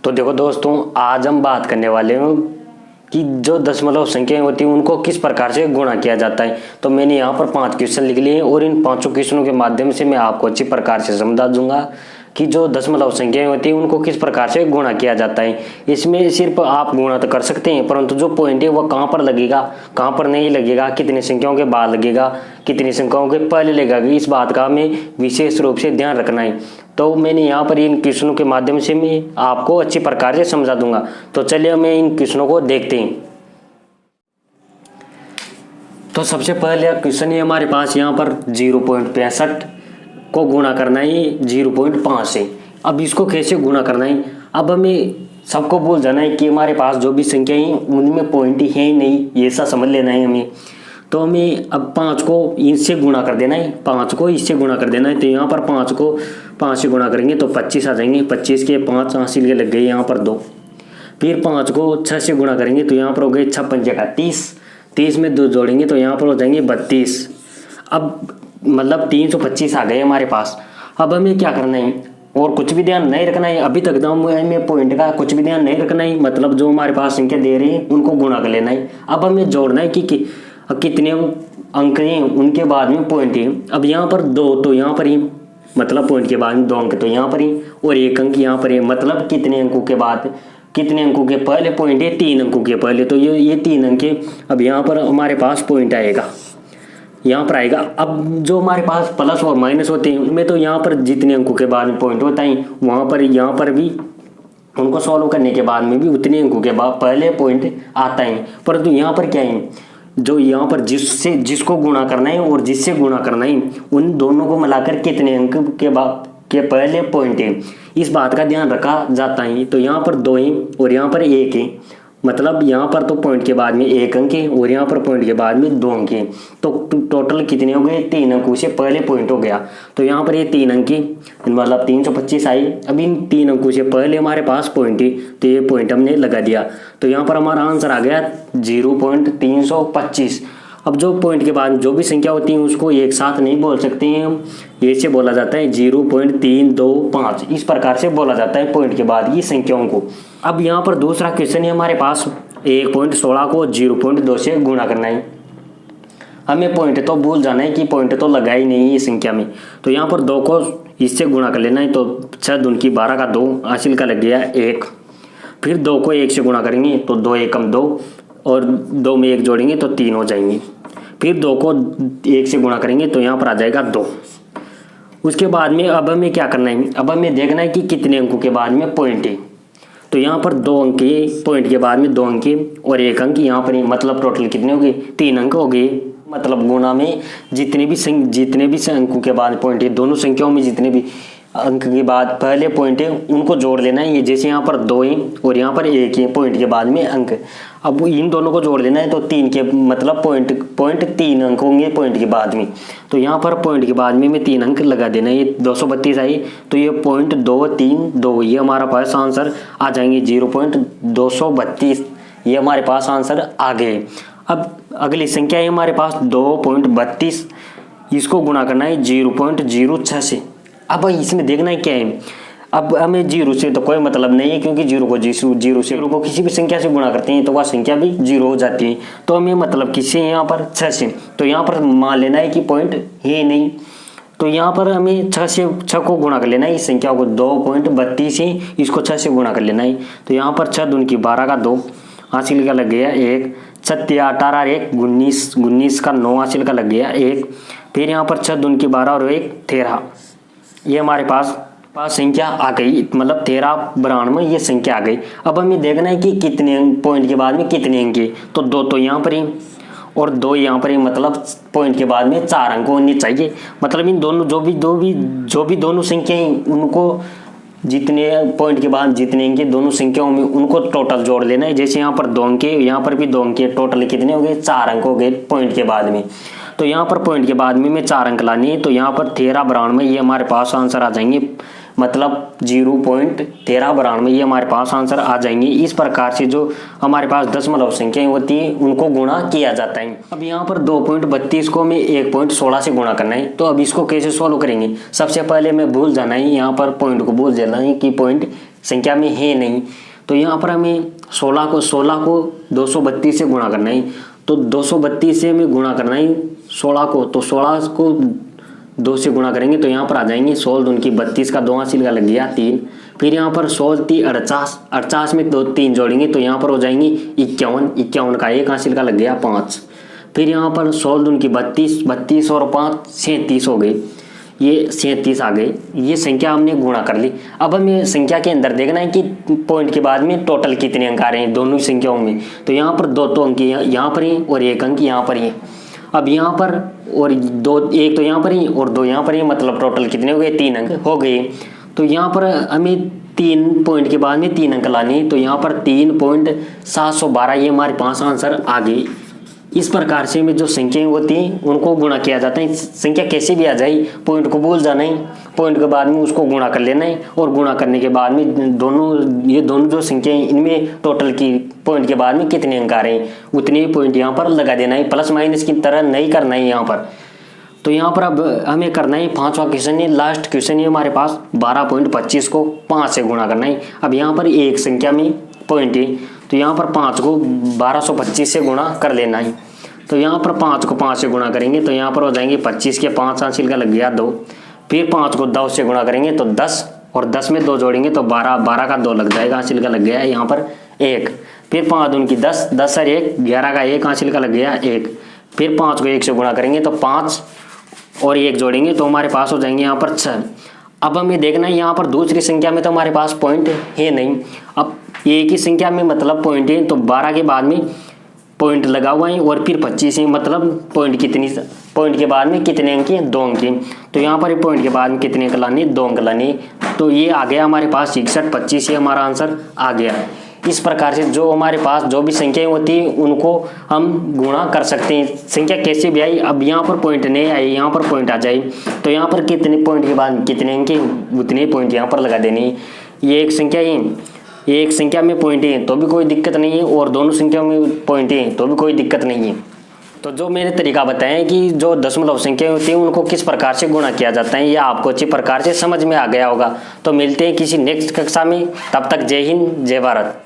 तो देखो दोस्तों, आज हम बात करने वाले हैं कि जो दशमलव संख्याएं होती हैं उनको किस प्रकार से गुणा किया जाता है। तो मैंने यहाँ पर 5 क्वेश्चन लिख लिए हैं और इन 5 क्वेश्चनों के माध्यम से मैं आपको अच्छी प्रकार से समझा दूंगा कि जो दशमलव संख्याएं होती हैं उनको किस प्रकार से गुणा किया जाता है। इसमें सिर्फ आप गुणा तो कर सकते हैं, परंतु जो पॉइंट है वो कहाँ पर लगेगा, कहाँ पर नहीं लगेगा, कितनी संख्याओं के बाद लगेगा, कितनी संख्याओं के पहले लगेगा, इस बात का हमें विशेष रूप से ध्यान रखना है। तो मैंने यहाँ पर इन क्वेश्चनों के माध्यम से मैं आपको अच्छी प्रकार से समझा दूंगा। तो चलिए हमें इन क्वेश्चनों को देखते हैं। तो सबसे पहले क्वेश्चन है हमारे पास यहाँ पर 0.65 को गुणा करना है 0.5 से। अब इसको कैसे गुणा करना है, अब हमें सबको भूल जाना है कि हमारे पास जो भी संख्या है उनमें पॉइंट है ही नहीं, ऐसा समझ लेना है हमें। तो हमें अब 5 को इससे गुणा कर देना है, 5 को इससे गुणा कर देना है। तो यहाँ पर 5 को 5 से गुणा करेंगे तो 25 आ जाएंगे, 25 के 5 हासिल के लग गए यहाँ पर 2। फिर 5 को 6 से गुणा करेंगे तो यहाँ पर हो गए 6 पंजे का 30, 30 में 2 जोड़ेंगे तो यहाँ पर हो जाएंगे 32। अब मतलब 325 आ गए हमारे पास। अब हमें क्या करना है और कुछ भी ध्यान नहीं रखना है, अभी तक तो हमें पॉइंट का कुछ भी ध्यान नहीं रखना है, मतलब जो हमारे पास संख्या दे रही है उनको गुणा कर लेना है। अब हमें जोड़ना है कि कितने अंक हैं उनके बाद में पॉइंट है। अब यहाँ पर 2 तो यहाँ पर ही, मतलब पॉइंट के बाद में 2 अंक तो यहाँ पर ही और 1 अंक यहाँ पर है, मतलब कितने अंकों के बाद, कितने अंकों के पहले पॉइंट है, 3 अंकों के पहले। तो ये 3 अंक है। अब यहाँ पर हमारे पास पॉइंट आएगा, यहाँ पर आएगा। अब जो हमारे पास प्लस और माइनस होते हैं उनमें तो यहाँ पर जितने अंकों के बाद में पॉइंट होता है वहाँ पर यहाँ पर भी उनको सॉल्व करने के बाद में भी उतने अंकों के बाद पहले पॉइंट आता है। परंतु यहाँ पर क्या है, जो यहाँ पर जिसको गुणा करना है और जिससे गुणा करना है उन दोनों को मिलाकर कितने अंक के बाद के पहले पॉइंट है, इस बात का ध्यान रखा जाता है। तो यहाँ पर 2 है और यहाँ पर 1 है, मतलब यहाँ पर तो पॉइंट के बाद में 1 अंक है और यहाँ पर पॉइंट के बाद में 2 अंक है। तो टोटल कितने हो गए, 3 अंकों से पहले पॉइंट हो गया। तो यहाँ पर ये 3 अंक है, मतलब 325 आई। अब इन 3 अंकों से पहले हमारे पास पॉइंट है तो ये पॉइंट हमने लगा दिया। तो यहाँ पर हमारा आंसर आ गया 0.325। अब जो पॉइंट के बाद जो भी संख्या होती है उसको एक साथ नहीं बोल सकते हैं हम, ऐसे बोला जाता है 0.325, इस प्रकार से बोला जाता है पॉइंट के बाद ये संख्याओं को। अब यहाँ पर दूसरा क्वेश्चन है हमारे पास 1.16 को 0.2 से गुणा करना है। हमें पॉइंट तो भूल जाना है कि पॉइंट तो लगा ही नहीं है इस संख्या में। तो यहाँ पर 2 को इससे गुणा कर लेना है। तो 6 दूनी की 12 का 2 हासिल का लग गया 1। फिर 2 को 1 से गुणा करेंगे तो 2 एकम 2 और 2 में 1 जोड़ेंगे तो 3 हो जाएंगे। फिर 2 को 1 से गुणा करेंगे तो यहाँ पर आ जाएगा 2। उसके बाद में अब हमें क्या करना है, अब हमें देखना है कि कितने अंकों के बाद में पॉइंट है। तो यहाँ पर 2 अंक है, पॉइंट के बाद में 2 अंक है और 1 अंक यहाँ पर है, मतलब टोटल कितने हो गए, 3 अंक हो गए। मतलब गुणा में जितने भी अंकों के बाद पॉइंट है, दोनों संख्याओं में जितने भी अंक के बाद पहले पॉइंट है उनको जोड़ लेना है। ये जैसे यहाँ पर 2 है और यहाँ पर 1 है पॉइंट के बाद में अंक, अब इन दोनों को जोड़ लेना है। तो 3 के मतलब पॉइंट 3 अंक होंगे पॉइंट के बाद में। तो यहाँ पर पॉइंट के बाद में 3 अंक लगा देना है। ये 232 आई तो ये पॉइंट 232, ये हमारा पास आंसर आ जाएंगे 0.232, ये हमारे पास आंसर आ गए। अब अगली संख्या है हमारे पास 2.32, इसको गुणा करना है 0.06 से। अब इसमें देखना है क्या है, अब हमें 0 से तो कोई मतलब नहीं है, क्योंकि 0 को किसी भी संख्या से गुणा करते हैं तो वह संख्या भी 0 हो जाती है। तो हमें मतलब किससे, यहाँ पर 6 से। तो यहाँ पर मान लेना है कि पॉइंट है नहीं। तो यहाँ पर हमें 6 को गुणा कर लेना है, इस संख्या को 2.32 है, इसको 6 से गुणा कर लेना है। तो यहाँ पर 6 दूनी की 12 का 2 हासिल का लग गया 1, 6 18 1 19 का 9 हासिल का लग गया 1। फिर यहाँ पर 6 दूनी की 12 और 1 13, ये हमारे पास संख्या आ गई, मतलब 1392 ये संख्या आ गई। अब हमें देखना है कि कितने पॉइंट के बाद में कितने अंक है। तो 2 तो यहाँ पर ही और 2 यहाँ पर ही, मतलब पॉइंट के बाद में 4 अंक होने चाहिए। मतलब इन दोनों जो भी दोनों संख्या हैं उनको जितने पॉइंट के बाद जितने अंक दोनों संख्याओं में उनको टोटल जोड़ लेना है। जैसे यहाँ पर 2 अंक है, यहाँ पर भी 2 अंक है, टोटल कितने हो गए, 4 अंक हो गए पॉइंट के बाद में। तो यहाँ पर पॉइंट के बाद में 4 अंक लानी है। तो यहाँ पर 1392 ये हमारे पास आंसर आ जाएंगे, मतलब 0.1392 ये हमारे पास आंसर आ जाएंगे। इस प्रकार से जो हमारे पास दशमलव संख्याएं होती है उनको गुणा किया जाता है। अब यहाँ पर 2.32 को हमें 1.16 से गुणा करना है। तो अब इसको कैसे सोल्व करेंगे, सबसे पहले मैं भूल जाना है, यहाँ पर पॉइंट को भूल जाना है कि पॉइंट संख्या में है नहीं। तो यहाँ पर हमें 16 को 232 से गुणा करना है। तो 232 से हमें गुणा करना है 16 को, तो 16 को 2 से गुणा करेंगे तो यहाँ पर आ जाएंगे 16 दूनी 32 का 2 हासिल का लग गया 3। फिर यहाँ पर 16 3 48, 48 में 2 3 जोड़ेंगे तो यहाँ पर हो जाएंगे 51, 51 का 1 हासिल का लग गया 5। फिर यहाँ पर 16 दूनी 32, 32 और 5 37 हो गए, ये 37 आ गए। ये संख्या हमने गुणा कर ली। अब हमें संख्या के अंदर देखना है कि पॉइंट के बाद में टोटल कितने अंक आ रहे हैं दोनों संख्याओं में। तो यहाँ पर 2 अंक यहाँ पर ही और 1 अंक यहाँ पर ही। अब यहाँ पर और 2, 1 तो यहाँ पर ही और 2 यहाँ पर ही, मतलब टोटल कितने हो गए 3 अंक हो गए। तो यहाँ पर हमें 3 पॉइंट के बाद में 3 अंक लाने, तो यहाँ पर 3.712 ये हमारे पास आंसर आ गए। इस प्रकार से में जो संख्याएं होती हैं उनको गुणा किया जाता है। संख्या कैसे भी आ जाए, पॉइंट को भूल जाना है, पॉइंट के बाद में उसको गुणा कर लेना है और गुणा करने के बाद में ये दोनों जो संख्याएं इनमें टोटल की पॉइंट के बाद में कितने अंक आ रहे हैं उतने ही पॉइंट यहाँ पर लगा देना है। प्लस माइनस की तरह नहीं करना है यहाँ पर। तो यहाँ पर अब हमें करना है 5वां क्वेश्चन है, लास्ट क्वेश्चन है हमारे पास। 12.25 को 5 से गुणा करना है। अब यहाँ पर एक संख्या में पॉइंट है तो यहाँ पर 5 को 1225 से गुणा कर लेना है। तो यहाँ पर 5 को 5 से गुणा करेंगे तो यहाँ पर हो जाएंगे 25 के 5 हासिल का लग गया 2। फिर 5 को 2 से गुणा करेंगे तो 10 और 10 में 2 जोड़ेंगे तो 12, 12 का 2 लग जाएगा, हासिल का लग गया यहाँ पर 1। फिर 5 दूनी 10, 10 और 1 11 का 1 हासिल का लग गया 1। फिर 5 को 1 से गुणा करेंगे तो 5 और 1 जोड़ेंगे तो हमारे पास हो जाएंगे यहाँ पर 6। अब हमें देखना है यहाँ पर दूसरी संख्या में तो हमारे पास पॉइंट है नहीं। अब एक ही संख्या में मतलब पॉइंट है तो 12 के बाद में पॉइंट लगा हुआ है और फिर 25 है, मतलब पॉइंट के बाद में कितने अंक हैं 2 अंक हैं। तो यहाँ पर पॉइंट के बाद में कितने अंक लाने 2 अंक लाने। तो ये आ गया हमारे पास 61, 25 ये हमारा आंसर आ गया। इस प्रकार से जो हमारे पास जो भी संख्याएं होती हैं उनको हम गुणा कर सकते हैं। संख्या कैसे भी आई, अब यहाँ पर पॉइंट नहीं आई, यहाँ पर पॉइंट आ जाए तो यहाँ पर कितने पॉइंट के बाद कितने अंक उतने पॉइंट यहाँ पर लगा देने। ये एक संख्या है, एक संख्या में पॉइंट है तो भी कोई दिक्कत नहीं है और दोनों संख्याओं में पॉइंट है तो भी कोई दिक्कत नहीं है। तो जो मैंने तरीका बताया है कि जो दशमलव संख्याएं होती हैं उनको किस प्रकार से गुणा किया जाता है, ये आपको अच्छी प्रकार से समझ में आ गया होगा। तो मिलते हैं किसी नेक्स्ट कक्षा में, तब तक जय हिंद जय भारत।